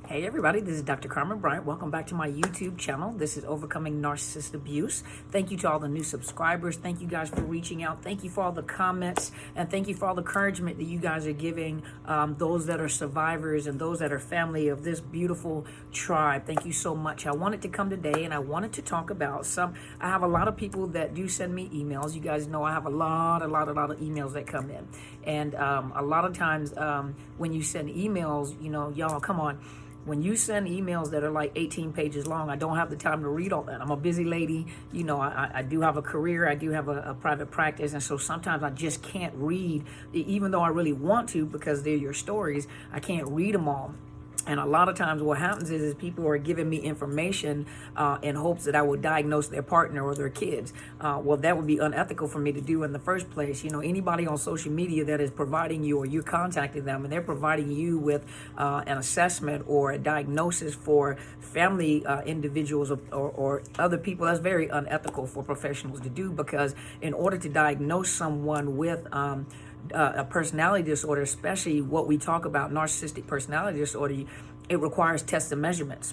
Hey everybody, this is Dr. Carmen Bryant. Welcome back to my YouTube channel. This is Overcoming Narcissist Abuse. Thank you to all the new subscribers. Thank you guys for reaching out. Thank you for all the comments, and thank you for all the encouragement that you guys are giving those that are survivors and those that are family of this beautiful tribe. Thank you so much. I wanted to come today and I wanted to talk about I have a lot of people that do send me emails. You guys know I have a lot of emails that come in. And a lot of times when you send emails, y'all, come on. When you send emails that are like 18 pages long, I don't have the time to read all that. I'm a busy lady. I do have a career. I do have a private practice. And so sometimes I just can't read, even though I really want to, because they're your stories. I can't read them all. And a lot of times what happens is people are giving me information in hopes that I will diagnose their partner or their kids. Well, that would be unethical for me to do in the first place. Anybody on social media that is providing you or you're contacting them and they're providing you with an assessment or a diagnosis for family individuals or other people, that's very unethical for professionals to do, because in order to diagnose someone with a personality disorder, especially what we talk about, narcissistic personality disorder, it requires tests and measurements.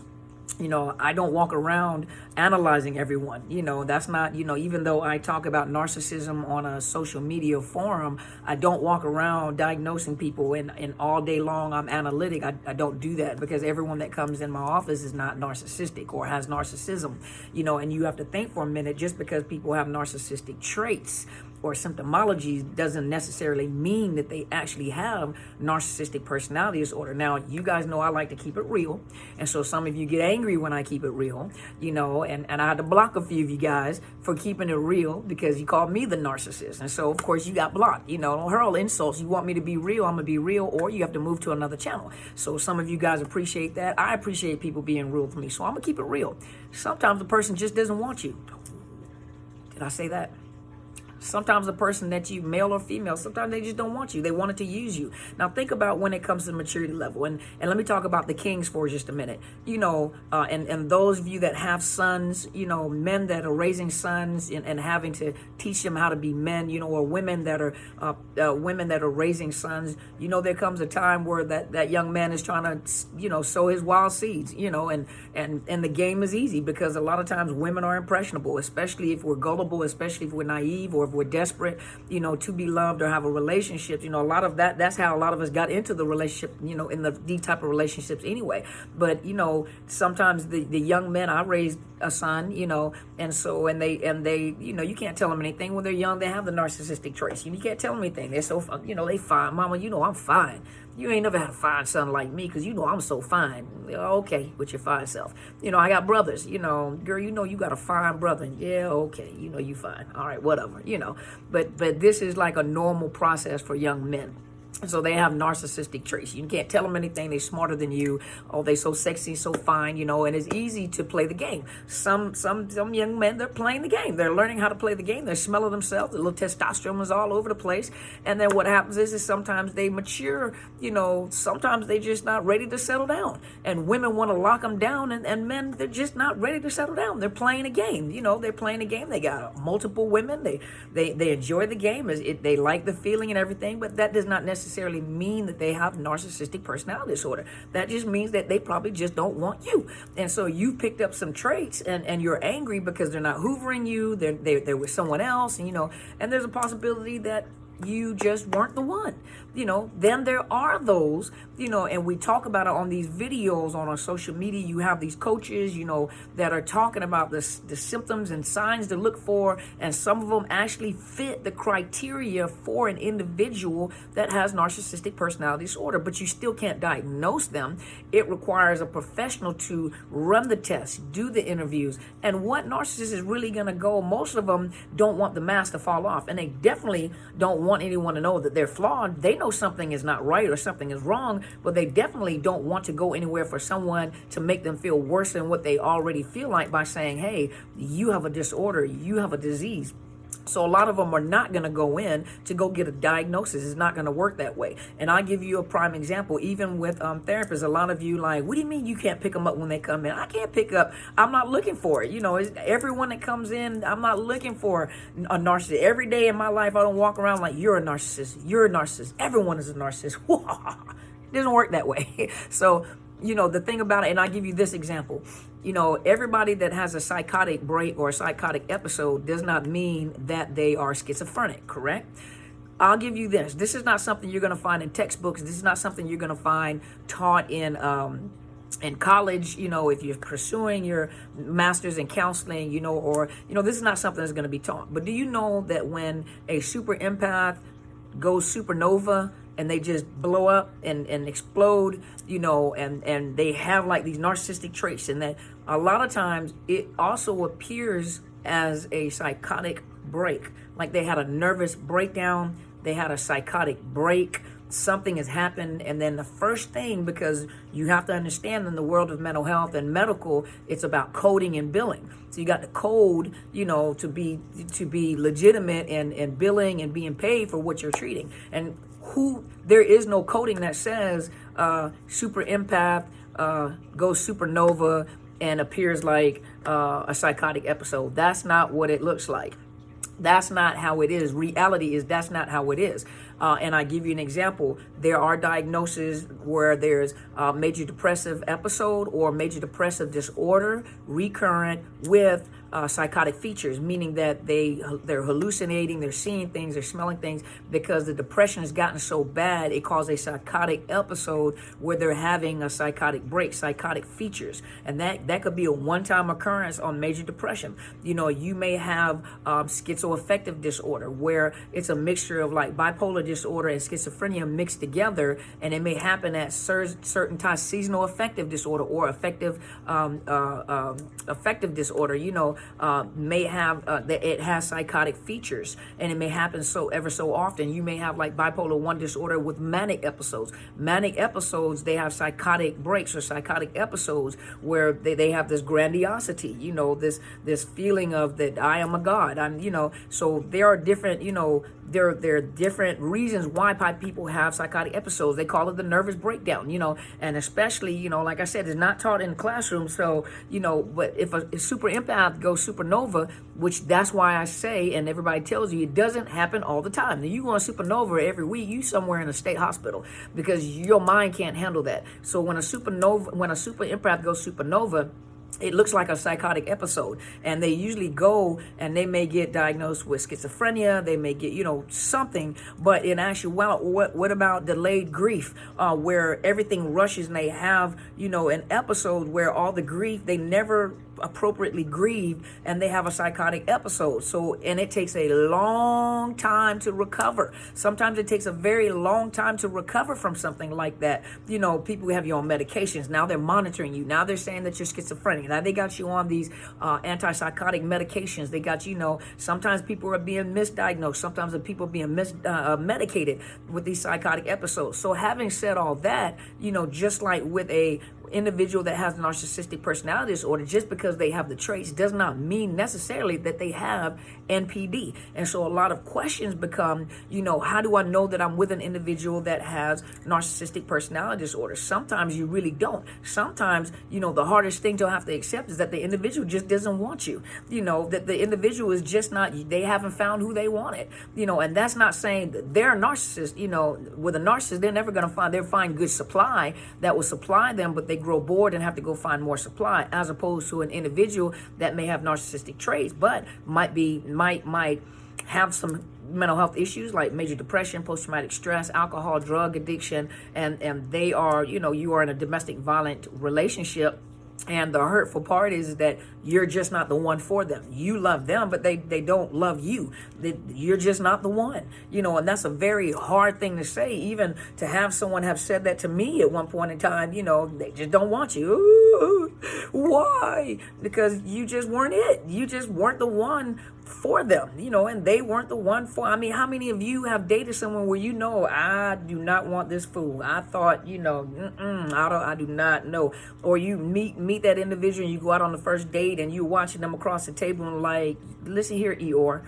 I don't walk around analyzing everyone. That's not, even though I talk about narcissism on a social media forum, I don't walk around diagnosing people and all day long I'm analytic. I don't do that, because everyone that comes in my office is not narcissistic or has narcissism, and you have to think for a minute. Just because people have narcissistic traits or symptomology doesn't necessarily mean that they actually have narcissistic personality disorder. Now, you guys know I like to keep it real, and so some of you get angry when I keep it real, and I had to block a few of you guys for keeping it real because you called me the narcissist, and so of course you got blocked. Don't hurl insults. You want me to be real, I'm gonna be real, or you have to move to another channel. So some of you guys appreciate that. I appreciate people being real with me, so I'm gonna keep it real. Sometimes the person just doesn't want you. Did I say that? Sometimes the person that you, male or female, sometimes they just don't want you. They wanted to use you. Now think about when it comes to the maturity level. And let me talk about the kings for just a minute. And those of you that have sons, men that are raising sons and having to teach them how to be men, or women that are raising sons, there comes a time where that young man is trying to, sow his wild seeds, and the game is easy, because a lot of times women are impressionable, especially if we're gullible, especially if we're naive, or if we're desperate, to be loved or have a relationship. A lot of that's how a lot of us got into the relationship, in these type of relationships anyway. But, sometimes the young men, I raised a son, and they, you can't tell them anything when they're young. They have the narcissistic traits. You can't tell them anything. They're so, they fine. Mama, I'm fine. You ain't never had a fine son like me, because I'm so fine. Okay, with your fine self. I got brothers, girl, you got a fine brother. Yeah, okay, you fine. All right, whatever, But this is like a normal process for young men. So they have narcissistic traits. You can't tell them anything. They're smarter than you. Oh, they so sexy, so fine, and it's easy to play the game. Some young men, they're playing the game. They're learning how to play the game. They're smelling themselves. The little testosterone is all over the place. And then what happens is sometimes they mature, sometimes they're just not ready to settle down. And women want to lock them down, and men, they're just not ready to settle down. They're playing a game. They're playing a game. They got multiple women. They enjoy the game. They like the feeling and everything, but that does not necessarily mean that they have narcissistic personality disorder. That just means that they probably just don't want you. And so you've picked up some traits and you're angry because they're not hoovering you, they're with someone else, and there's a possibility that you just weren't the one. Then there are those, and we talk about it on these videos on our social media. You have these coaches, that are talking about the symptoms and signs to look for, and some of them actually fit the criteria for an individual that has narcissistic personality disorder, but you still can't diagnose them. It requires a professional to run the tests, do the interviews, and what narcissist is really going to go, most of them don't want the mask to fall off, and they definitely don't want anyone to know that they're flawed. They know something is not right or something is wrong, but they definitely don't want to go anywhere for someone to make them feel worse than what they already feel like by saying, hey, you have a disorder, you have a disease. So a lot of them are not going to go in to go get a diagnosis. It's not going to work that way. And I'll give you a prime example. Even with therapists, a lot of you like, what do you mean you can't pick them up when they come in? I can't pick up. I'm not looking for it. Everyone that comes in, I'm not looking for a narcissist. Every day in my life, I don't walk around like, you're a narcissist. You're a narcissist. Everyone is a narcissist. It doesn't work that way. So the thing about it, and I give you this example, everybody that has a psychotic break or a psychotic episode does not mean that they are schizophrenic, correct? I'll give you this. This is not something you're going to find in textbooks. This is not something you're going to find taught in college, if you're pursuing your master's in counseling, or, this is not something that's going to be taught. But do you know that when a super empath goes supernova and they just blow up and explode, and they have like these narcissistic traits, and that a lot of times it also appears as a psychotic break, like they had a nervous breakdown, they had a psychotic break, something has happened. And then the first thing, because you have to understand in the world of mental health and medical, it's about coding and billing. So you got to code, to be legitimate and billing and being paid for what you're treating. And there is no coding that says super empath goes supernova and appears like a psychotic episode. That's not what it looks like. That's not how it is. Reality is that's not how it is. And I give you an example. There are diagnoses where there's a major depressive episode or major depressive disorder recurrent with psychotic features, meaning that they're hallucinating, they're seeing things, they're smelling things, because the depression has gotten so bad it caused a psychotic episode where they're having a psychotic break, psychotic features. And that could be a one-time occurrence on major depression. You may have schizoaffective disorder, where it's a mixture of like bipolar disorder and schizophrenia mixed together, and it may happen at certain times. Seasonal affective disorder or affective disorder, may have it has psychotic features, and it may happen ever so often. You may have like bipolar 1 disorder with manic episodes. Manic episodes, they have psychotic breaks or psychotic episodes where they have this grandiosity, this feeling of that I am a god. So there are different, there are different reasons why people have psychotic episodes. They call it the nervous breakdown, and especially, like I said, it's not taught in the classroom. So, but if a super empath goes supernova, which that's why I say, and everybody tells you, it doesn't happen all the time. Now, you go on supernova every week, you somewhere in a state hospital, because your mind can't handle that. So when a super empath goes supernova, it looks like a psychotic episode, and they usually go and they may get diagnosed with schizophrenia. They may get, something, but in actuality, what about delayed grief, where everything rushes and they have, an episode where all the grief, they never appropriately grieved, and they have a psychotic episode. So, and it takes a long time to recover. Sometimes it takes a very long time to recover from something like that. People have you on medications. Now they're monitoring you. Now they're saying that you're schizophrenic. Now they got you on these antipsychotic medications. They got, sometimes people are being misdiagnosed. Sometimes the people are being medicated with these psychotic episodes. So having said all that, just like with a individual that has narcissistic personality disorder, just because they have the traits does not mean necessarily that they have NPD. And so a lot of questions become, how do I know that I'm with an individual that has narcissistic personality disorder? Sometimes you really don't. Sometimes, the hardest thing to have to accept is that the individual just doesn't want you, that the individual is just not, they haven't found who they wanted, and that's not saying that they're a narcissist. With a narcissist, they're never going to find good supply that will supply them, but they grow bored and have to go find more supply, as opposed to an individual that may have narcissistic traits but might have some mental health issues like major depression, post-traumatic stress, alcohol, drug addiction, and they are, you are in a domestic violent relationship. And the hurtful part is that you're just not the one for them. You love them, but they don't love you. You're just not the one, and that's a very hard thing to say, even to have someone have said that to me at one point in time. They just don't want you. Ooh, why? Because you just weren't it. You just weren't the one for them, and they weren't the one for. I mean, how many of you have dated someone where I do not want this fool? I thought, I do not know. Or you meet that individual and you go out on the first date and you're watching them across the table and like, listen here, Eeyore,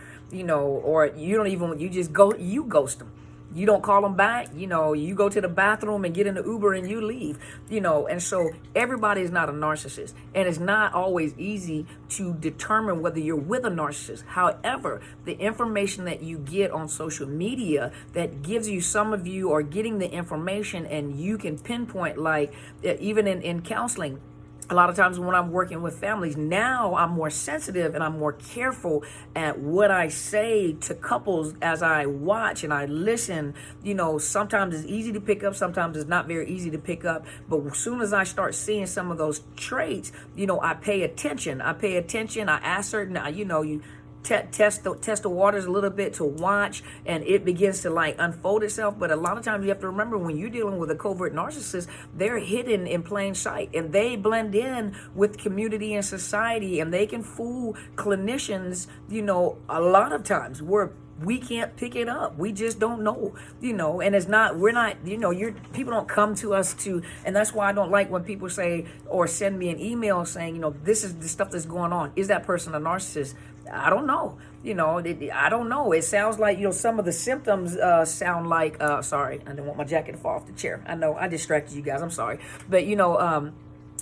or you don't even, you just go, you ghost them. You don't call them back, you go to the bathroom and get in the Uber and you leave, and so everybody is not a narcissist, and it's not always easy to determine whether you're with a narcissist. However, the information that you get on social media that gives you, some of you are getting the information and you can pinpoint, like even in counseling, a lot of times when I'm working with families, now I'm more sensitive and I'm more careful at what I say to couples as I watch and I listen. Sometimes it's easy to pick up, sometimes it's not very easy to pick up. But as soon as I start seeing some of those traits, I pay attention. I ask certain, you test the waters a little bit to watch, and it begins to like unfold itself. But a lot of times you have to remember, when you're dealing with a covert narcissist, they're hidden in plain sight and they blend in with community and society, and they can fool clinicians, a lot of times where we can't pick it up. We just don't know, and people don't come to us and that's why I don't like when people say or send me an email saying, this is the stuff that's going on. Is that person a narcissist? I don't know. I don't know. It sounds like, some of the symptoms sound like, sorry, I didn't want my jacket to fall off the chair. I know I distracted you guys. I'm sorry. But,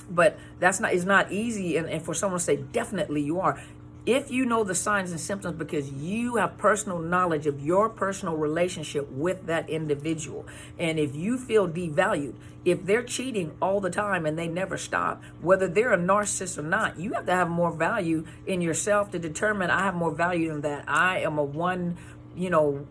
but it's not easy. And for someone to say, definitely you are. If you know the signs and symptoms because you have personal knowledge of your personal relationship with that individual, and if you feel devalued, if they're cheating all the time and they never stop, whether they're a narcissist or not, you have to have more value in yourself to determine, I have more value than that. I am a one woman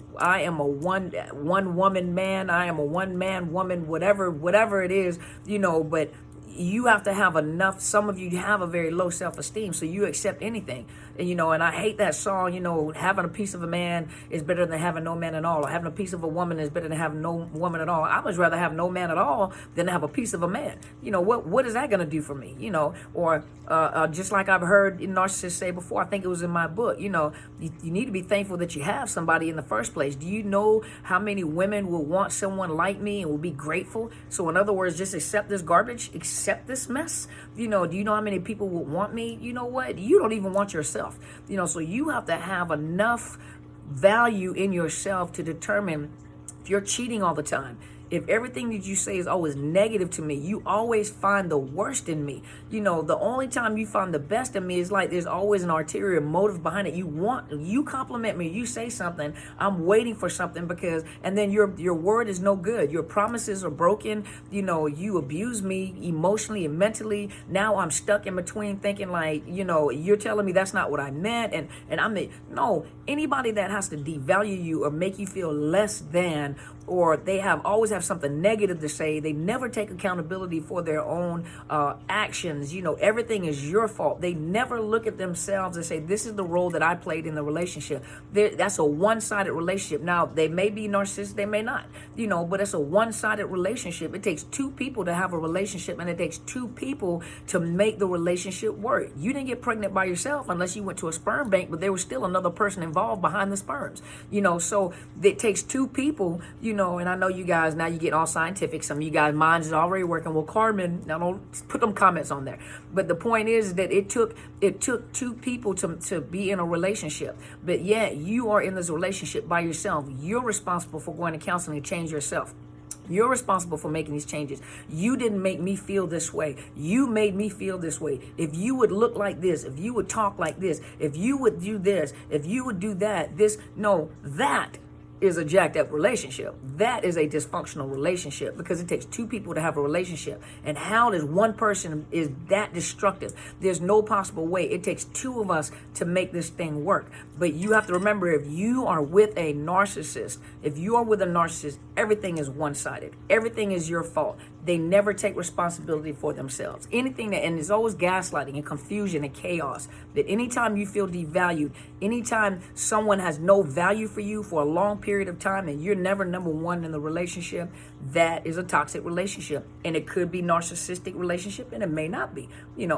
man. I am a one man woman, whatever it is, but you have to have enough. Some of you have a very low self-esteem, so you accept anything. And I hate that song, having a piece of a man is better than having no man at all, or having a piece of a woman is better than having no woman at all. I much rather have no man at all than have a piece of a man. What is that going to do for me? Or just like I've heard narcissists say before, I think it was in my book, you need to be thankful that you have somebody in the first place. Do you know how many women will want someone like me and will be grateful? So in other words, just accept this garbage, accept this mess. Do you know how many people will want me? You know what? You don't even want yourself. So you have to have enough value in yourself to determine if you're cheating all the time. If everything that you say is always negative to me, you always find the worst in me. The only time you find the best in me is like there's always an ulterior motive behind it. You compliment me, you say something, I'm waiting for something and then your word is no good. Your promises are broken. You abuse me emotionally and mentally. Now I'm stuck in between thinking like, you're telling me that's not what I meant. And no, anybody that has to devalue you or make you feel less than, or they always have something negative to say. They never take accountability for their own actions. Everything is your fault. They never look at themselves and say, this is the role that I played in the relationship. That's a one-sided relationship. Now, they may be narcissists, they may not, but it's a one-sided relationship. It takes two people to have a relationship, and it takes two people to make the relationship work. You didn't get pregnant by yourself unless you went to a sperm bank, but there was still another person involved behind the sperms, so it takes two people, and I know you guys, now you get all scientific. Some of you guys' minds is already working. Well, Carmen, now don't put them comments on there. But the point is that it took two people to be in a relationship. But yet you are in this relationship by yourself. You're responsible for going to counseling to change yourself. You're responsible for making these changes. You didn't make me feel this way. You made me feel this way. If you would look like this, if you would talk like this, if you would do this, if you would do that, that is a jacked up relationship. That is a dysfunctional relationship because it takes two people to have a relationship. And how does one person is that destructive? There's no possible way. It takes two of us to make this thing work. But you have to remember, if you are with a narcissist, everything is one-sided. Everything is your fault. They never take responsibility for themselves. And there's always gaslighting and confusion and chaos. That anytime you feel devalued, anytime someone has no value for you for a long period of time and you're never number one in the relationship, that is a toxic relationship. And it could be narcissistic relationship and it may not be,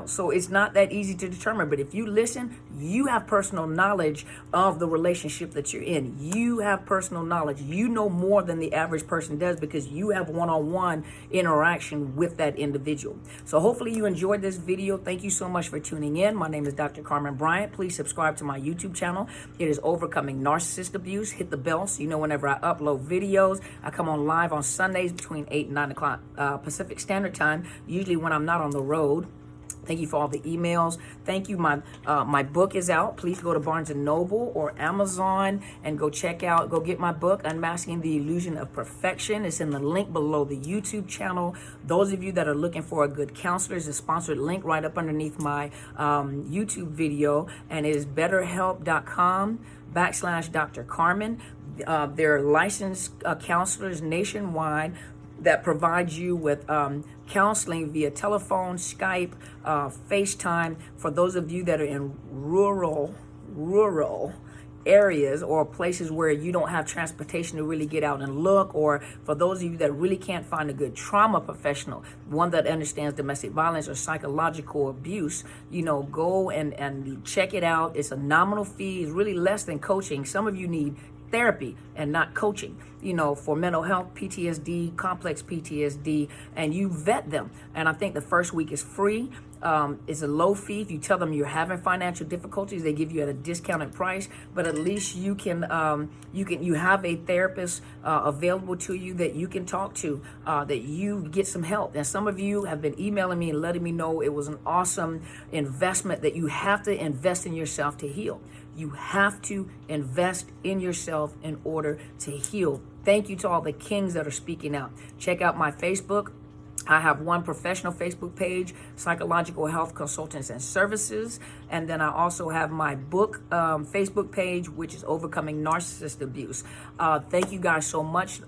so it's not that easy to determine. But if you listen, you have personal knowledge of the relationship that you're in. You have personal knowledge. You know more than the average person does because you have one-on-one interaction interaction with that individual. So hopefully you enjoyed this video. Thank you so much for tuning in. My name is Dr. Carmen Bryant. Please subscribe to my YouTube channel. It is Overcoming Narcissist Abuse. Hit the bell so you know whenever I upload videos. I come on live on Sundays between 8 and 9 o'clock Pacific Standard Time, usually when I'm not on the road. Thank you for all the emails. Thank you. My book is out. Please go to Barnes & Noble or Amazon and go get my book, Unmasking the Illusion of Perfection. It's in the link below the YouTube channel. Those of you that are looking for a good counselor, is a sponsored link right up underneath my YouTube video, and it is betterhelp.com/Dr. Carmen. They're licensed counselors nationwide that provides you with counseling via telephone, Skype, FaceTime. For those of you that are in rural areas or places where you don't have transportation to really get out and look, or for those of you that really can't find a good trauma professional, one that understands domestic violence or psychological abuse, go and check it out. It's a nominal fee. It's really less than coaching. Some of you need therapy and not coaching, for mental health, PTSD, complex PTSD, and you vet them. And I think the first week is free. It's a low fee. If you tell them you're having financial difficulties, they give you at a discounted price, but at least you have a therapist available to you that you can talk to, that you get some help. And some of you have been emailing me and letting me know it was an awesome investment, that you have to invest in yourself to heal. You have to invest in yourself in order to heal. Thank you to all the kings that are speaking out. Check out my Facebook. I have one professional Facebook page, Psychological Health Consultants and Services. And then I also have my book Facebook page, which is Overcoming Narcissist Abuse. Thank you guys so much.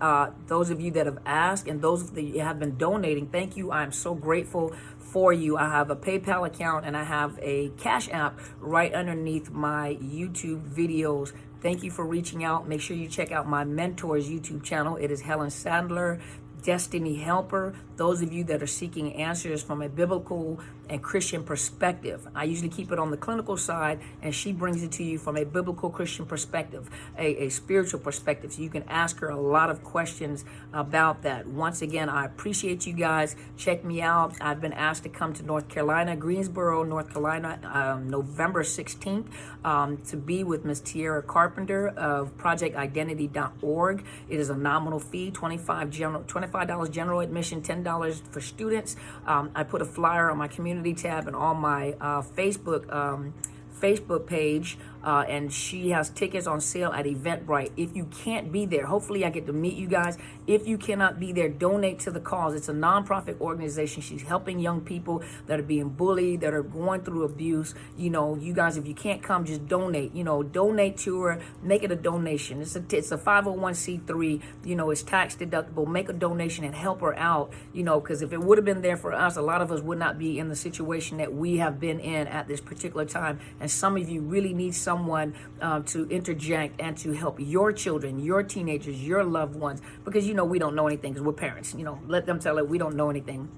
Those of you that have asked and those that have been donating, thank you. I'm so grateful for you. I have a PayPal account and I have a Cash App right underneath my YouTube videos. Thank you for reaching out. Make sure you check out my mentor's YouTube channel. It is Helen Sandler, Destiny Helper. Those of you that are seeking answers from a biblical and Christian perspective. I usually keep it on the clinical side, and she brings it to you from a biblical Christian perspective, a spiritual perspective. So you can ask her a lot of questions about that. Once again, I appreciate you guys. Check me out. I've been asked to come to North Carolina, Greensboro, North Carolina, November 16th, to be with Miss Tierra Carpenter of ProjectIdentity.org. It is a nominal fee, $25 general admission, $10 for students. I put a flyer on my community tab and on my Facebook page, and she has tickets on sale at Eventbrite. If you can't be there, hopefully I get to meet you guys. If you cannot be there, donate to the cause. It's a nonprofit organization. She's helping young people that are being bullied, that are going through abuse. You guys, if you can't come, just donate. Donate to her. Make it a donation. It's a 501c3. It's tax deductible. Make a donation and help her out. Because if it would have been there for us, a lot of us would not be in the situation that we have been in at this particular time. And some of you really need someone to interject and to help your children, your teenagers, your loved ones, because we don't know anything because we're parents. Let them tell it we don't know anything.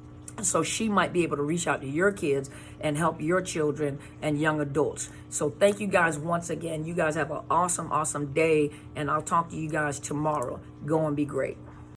So she might be able to reach out to your kids and help your children and young adults. So thank you guys once again. You guys have an awesome day, and I'll talk to you guys tomorrow. Go and be great.